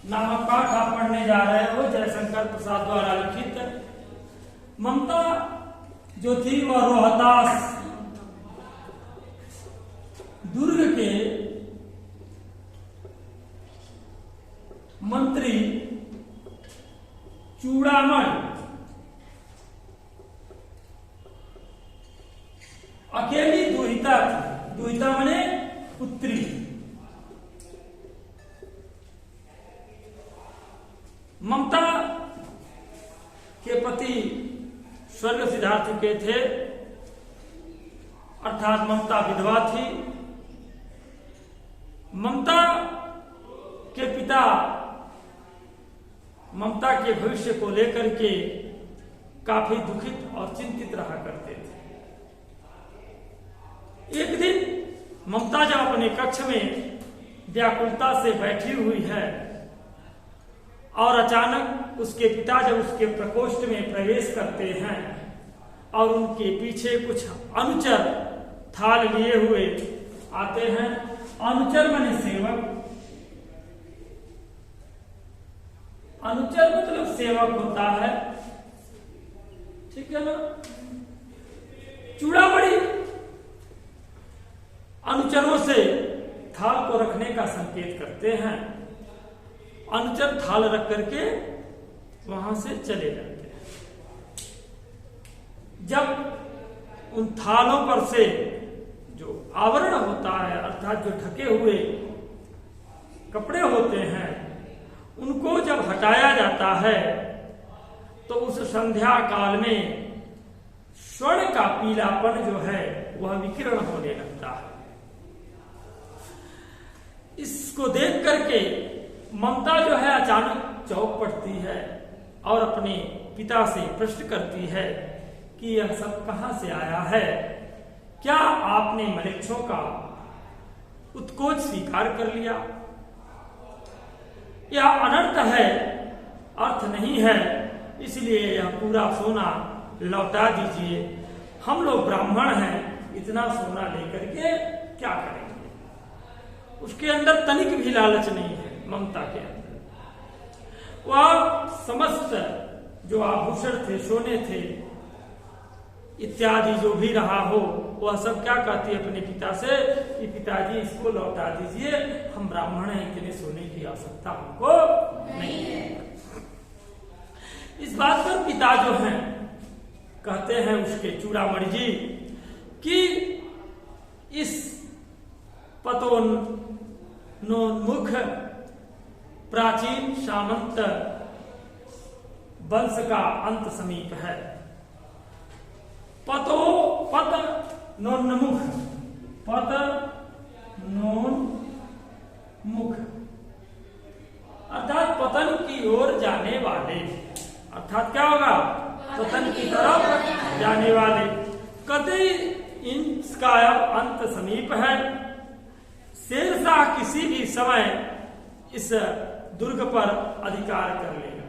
नामक पाठ आप पढ़ने जा रहे हो जयशंकर प्रसाद द्वारा लिखित। ममता जो थी वह रोहतास दुर्ग के मंत्री चूड़ामणि अकेली दुहिता थी। दुहिता माने पुत्री। ममता के पति स्वर्ग सिधार चुके थे, अर्थात ममता विधवा थी। ममता के पिता ममता के भविष्य को लेकर के काफी दुखित और चिंतित रहा करते थे। एक दिन ममता जब अपने कक्ष में व्याकुलता से बैठी हुई है और अचानक उसके पिता जब उसके प्रकोष्ठ में प्रवेश करते हैं और उनके पीछे कुछ अनुचर थाल लिए हुए आते हैं। अनुचर माने सेवक। अनुचर मतलब सेवक होता है, ठीक है ना। चूड़ामणि अनुचरों से थाल को रखने का संकेत करते हैं। अनुचर थाल रख करके वहां से चले जाते हैं। जब उन थालों पर से जो आवरण होता है, अर्थात जो ढके हुए कपड़े होते हैं, उनको जब हटाया जाता है तो उस संध्या काल में स्वर्ण का पीलापन जो है वह विकिरण होने लगता है। इसको देख करके ममता जो है अचानक चौंक पड़ती है और अपने पिता से प्रश्न करती है कि यह सब कहां से आया है। क्या आपने मलेच्छों का उत्कोच स्वीकार कर लिया? यह अनर्थ है, अर्थ नहीं है, इसलिए यह पूरा सोना लौटा दीजिए। हम लोग ब्राह्मण हैं, इतना सोना लेकर के क्या करेंगे। उसके अंदर तनिक भी लालच नहीं है। ममता के अंदर वह समस्त जो आभूषण थे, सोने थे इत्यादि जो भी रहा हो, वह सब क्या कहती है अपने पिता से कि पिताजी इसको लौटा दीजिए, हम ब्राह्मण हैं, इतने सोने की आवश्यकता हमको नहीं है। इस बात पर पिता जो हैं कहते हैं उसके चूड़ामणि जी कि इस पतोन्मुख प्राचीन सामंत वंश का अंत समीप है। पत नोन्मुख, पत नोन्मुख अर्थात पतन की ओर जाने वाले, अर्थात क्या होगा, पतन की तरफ जाने वाले। कभी इसका अंत समीप है। शेरशाह किसी भी समय इस दुर्ग पर अधिकार कर लेगा।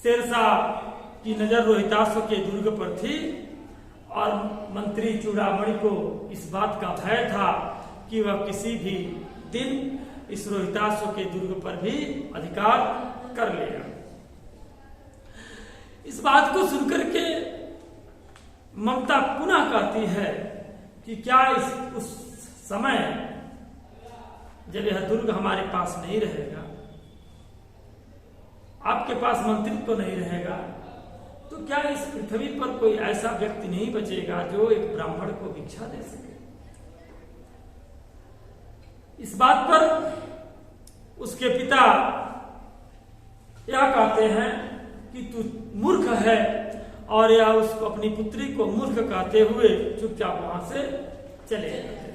शेरशाह की नजर रोहितासो के दुर्ग पर थी और मंत्री चूड़ामणि को इस बात का भय था कि वह किसी भी दिन इस रोहितासो के दुर्ग पर भी अधिकार कर लेगा। इस बात को सुनकर के ममता पुनः कहती है कि क्या उस समय जब यह दुर्ग हमारे पास नहीं रहेगा, आपके पास मंत्रित्व तो नहीं रहेगा, तो क्या इस पृथ्वी पर कोई ऐसा व्यक्ति नहीं बचेगा जो एक ब्राह्मण को भिक्षा दे सके। इस बात पर उसके पिता यह कहते हैं कि तू मूर्ख है, और यह उसको अपनी पुत्री को मूर्ख कहते हुए चुपचाप वहां से चले जाते हैं।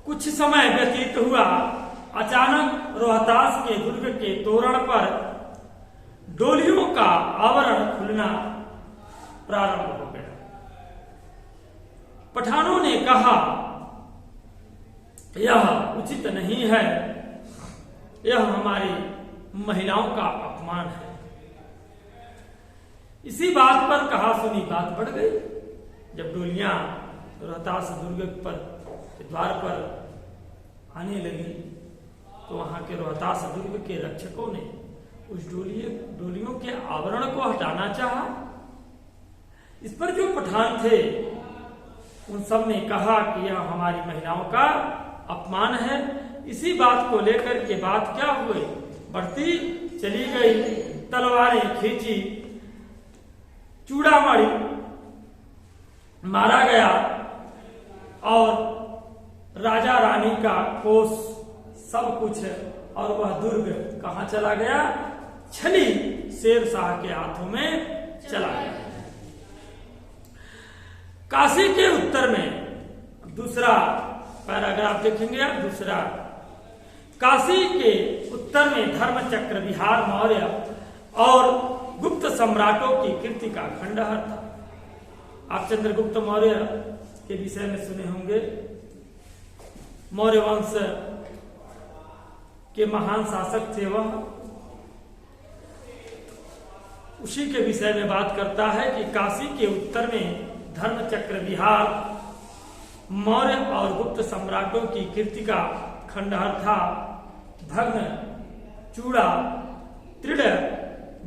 कुछ समय व्यतीत हुआ, अचानक रोहतास के दुर्ग के तोरण पर डोलियों का आवरण खुलना प्रारंभ हो गया। पठानों ने कहा यह उचित नहीं है, यह हमारी महिलाओं का अपमान है। इसी बात पर कहा सुनी बात बढ़ गई। जब डोलियां रोहतास दुर्ग पर द्वार पर आने लगी के रोहतास दुर्ग के रक्षकों ने उस डोलियों के आवरण को हटाना चाहा। इस पर जो पठान थे उन सब ने कहा कि यह हमारी महिलाओं का अपमान है। इसी बात को लेकर के बात क्या हुई, बढ़ती चली गई, तलवारें खींची, चूड़ामणि मारा गया और राजा रानी का कोष सब कुछ, और वह दुर्ग कहाँ चला गया, छली शेर शाह के हाथों में चला गया। काशी के उत्तर में दूसरा पैराग्राफ देखेंगे आप, दूसरा, काशी के उत्तर में धर्मचक्र विहार मौर्य और गुप्त सम्राटों की कीर्ति का खंडहर था। आप चंद्रगुप्त मौर्य के विषय में सुने होंगे, मौर्य वंश के महान शासक थे वह। उसी के विषय में बात करता है कि काशी के उत्तर में धर्मचक्र विहार मौर्य और गुप्त सम्राटों की कीर्ति का खंडहर था। भग्न चूड़ा तृण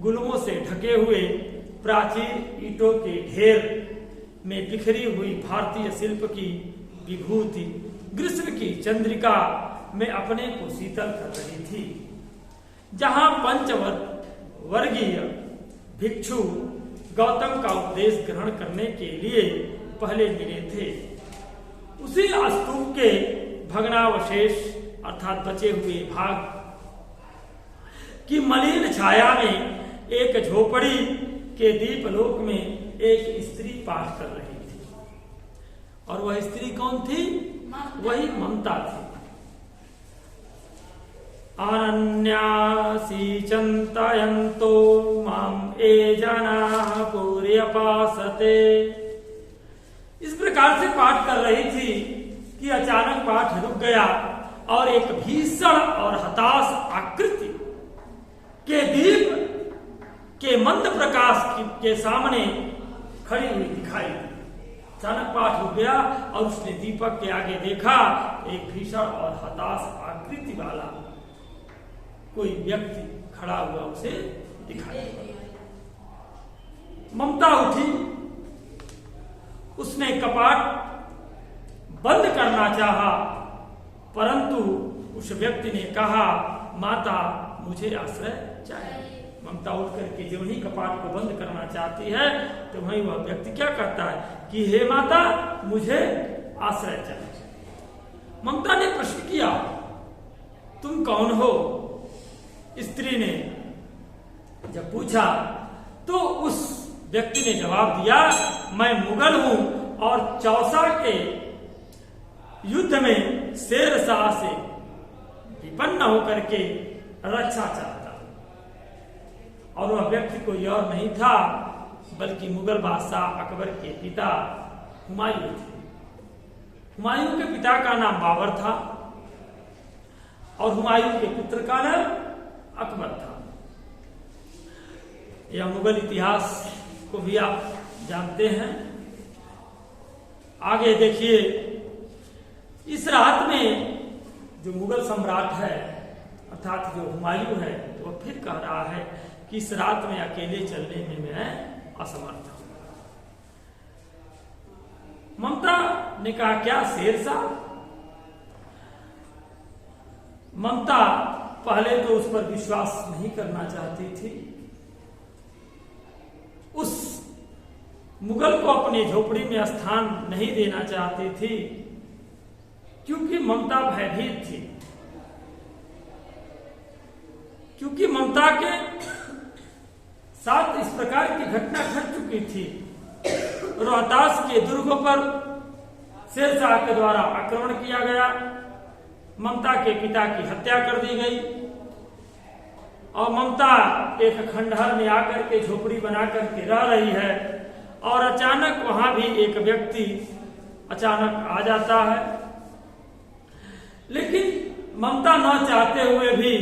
गुल्मों से ढके हुए प्राचीन ईंटों के ढेर में बिखरी हुई भारतीय शिल्प की विभूति ग्रीष्म की चंद्रिका में अपने को शीतल कर रही थी। जहां पंचवर्गीय भिक्षु गौतम का उपदेश ग्रहण करने के लिए पहले मिले थे, उसी स्तूप के भग्नावशेष अर्थात बचे हुए भाग की मलिन छाया में एक झोपड़ी के दीपलोक में एक स्त्री पाठ कर रही थी। और वह स्त्री कौन थी? वही ममता थी। अनन्यासी चिंतयन्तो माम ये जनाः पर्यपासते। इस प्रकार से पाठ कर रही थी कि अचानक पाठ रुक गया और एक भीषण और हताश आकृति के दीप के मंद प्रकाश के सामने खड़ी हुई दिखाई। अचानक पाठ रुक गया और उसने दीपक के आगे देखा, एक भीषण और हताश आकृति वाला कोई व्यक्ति खड़ा हुआ उसे दिखाई दिया। ममता उठी, उसने कपाट बंद करना चाहा, परंतु उस व्यक्ति ने कहा, माता मुझे आश्रय चाहिए। ममता उठ करके जो ही कपाट को बंद करना चाहती है तो वहीं वह व्यक्ति क्या कहता है कि हे माता मुझे आश्रय चाहिए। ममता ने प्रश्न किया, तुम कौन हो? स्त्री ने जब पूछा तो उस व्यक्ति ने जवाब दिया, मैं मुगल हूं और चौसा के युद्ध में शेर शाह से विपन्न होकर के रक्षा चाहता। और वह व्यक्ति कोई और नहीं था बल्कि मुगल बादशाह अकबर के पिता हुमायूं थे। हुमायूं के पिता का नाम बाबर था और हुमायूं के पुत्र का नाम अकबर था। यह मुगल इतिहास को भी आप जानते हैं। आगे देखिए, इस रात में जो मुगल सम्राट है अर्थात जो हुमायूं है वो फिर कह रहा है कि इस रात में अकेले चलने में मैं असमर्थ हूं। ममता ने कहा, क्या शेर शाह? ममता पहले तो उस पर विश्वास नहीं करना चाहती थी। उस मुगल को अपनी झोपड़ी में स्थान नहीं देना चाहती थी क्योंकि ममता भयभीत थी, क्योंकि ममता के साथ इस प्रकार की घटना घट चुकी थी। रोहतास के दुर्गों पर शेर शाह के द्वारा आक्रमण किया गया, ममता के पिता की हत्या कर दी गई और ममता एक खंडहर में आकर के झोपड़ी बना करके रह रही है और अचानक वहां भी एक व्यक्ति अचानक आ जाता है। लेकिन ममता न चाहते हुए भी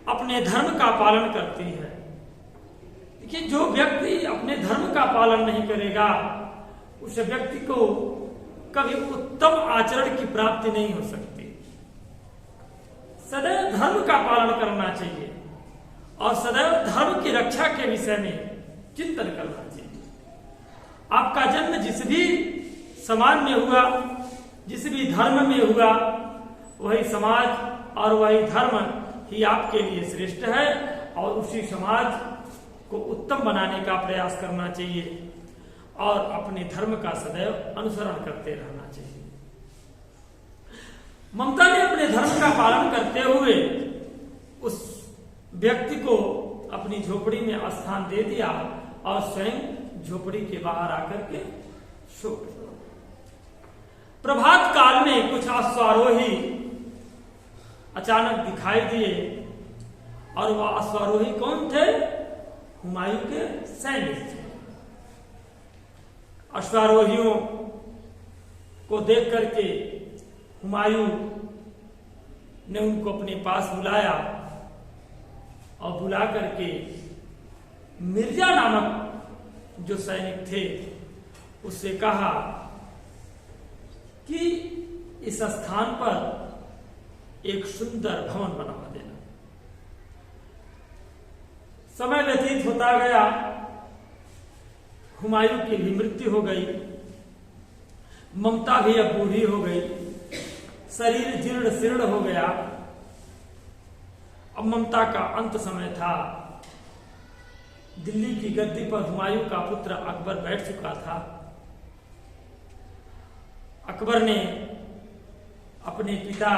अपने धर्म का पालन करती है। देखिए, जो व्यक्ति अपने धर्म का पालन नहीं करेगा उस व्यक्ति को कभी उत्तम आचरण की प्राप्ति नहीं हो सकती। सदैव धर्म का पालन करना चाहिए और सदैव धर्म की रक्षा के विषय में चिंतन करना चाहिए। आपका जन्म जिस भी समाज में हुआ, जिस भी धर्म में हुआ, वही समाज और वही धर्म ही आपके लिए श्रेष्ठ है और उसी समाज को उत्तम बनाने का प्रयास करना चाहिए और अपने धर्म का सदैव अनुसरण करते रहना चाहिए। ममता ने अपने धर्म का पालन करते हुए उस व्यक्ति को अपनी झोपड़ी में स्थान दे दिया और स्वयं झोपड़ी के बाहर आकर के सो गया। प्रभात काल में कुछ अश्वारोही अचानक दिखाई दिए और वह अश्वारोही कौन थे? हुमायूं के सैनिक थे। अश्वारोहियों को देख करके हुमायूं ने उनको अपने पास बुलाया और बुला करके मिर्जा नामक जो सैनिक थे उससे कहा कि इस स्थान पर एक सुंदर भवन बनवा देना। समय व्यतीत होता गया, हुमायूं की भी मृत्यु हो गई, ममता भी अब बूढ़ी हो गई, शरीर जीर्ण शीर्ण हो गया। अब ममता का अंत समय था। दिल्ली की गद्दी पर हुमायूं का पुत्र अकबर बैठ चुका था। अकबर ने अपने पिता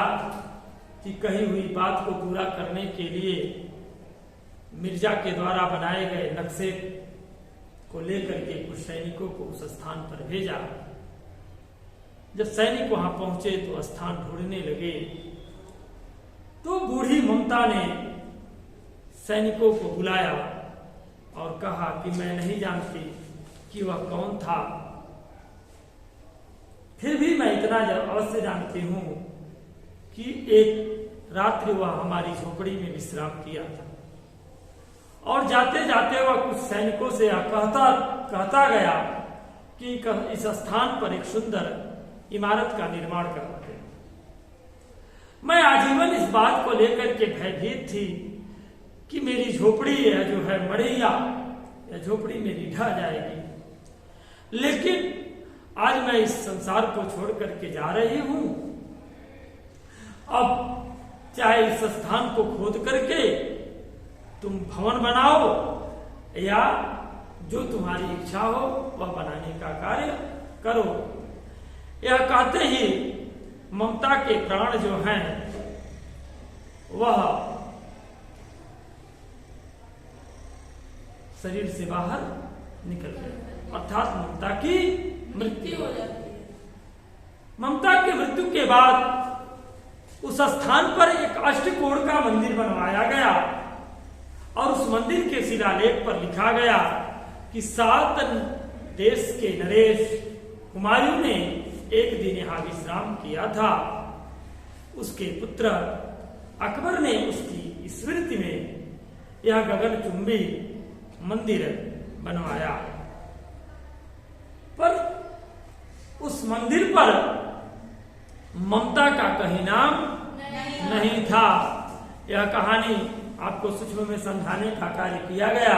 की कही हुई बात को पूरा करने के लिए मिर्जा के द्वारा बनाए गए नक्शे को लेकर के कुछ सैनिकों को उस स्थान पर भेजा। जब सैनिक वहां पहुंचे तो स्थान ढूंढने लगे तो बूढ़ी ममता ने सैनिकों को बुलाया और कहा कि मैं नहीं जानती कि वह कौन था, फिर भी मैं इतना अवश्य जानती हूं कि एक रात्रि वह हमारी झोपड़ी में विश्राम किया था। और जाते जाते वह कुछ सैनिकों से कहता गया कि इस स्थान पर एक सुंदर इमारत का निर्माण करवा दे। मैं आजीवन इस बात को लेकर के भयभीत थी कि मेरी झोपड़ी जो है मरेगा या झोपड़ी मेरी ढह जाएगी, लेकिन आज मैं इस संसार को छोड़ करके जा रही हूं। अब चाहे इस स्थान को खोद करके तुम भवन बनाओ या जो तुम्हारी इच्छा हो वह बनाने का कार्य करो। यह कहते ही ममता के प्राण जो हैं वह शरीर से बाहर निकल गए, अर्थात ममता की मृत्यु हो जाती है। ममता की मृत्यु के बाद उस स्थान पर एक अष्टकोण का मंदिर बनवाया गया और उस मंदिर के शिलालेख पर लिखा गया कि 7 देश के नरेश हुमायूं ने एक दिन यहां विश्राम किया था। उसके पुत्र अकबर ने उसकी स्मृति में यह गगनचुंबी मंदिर बनवाया। पर उस मंदिर पर ममता का कहीं नाम नहीं था। यह कहानी आपको सूक्ष्म में समझाने का कार्य किया गया।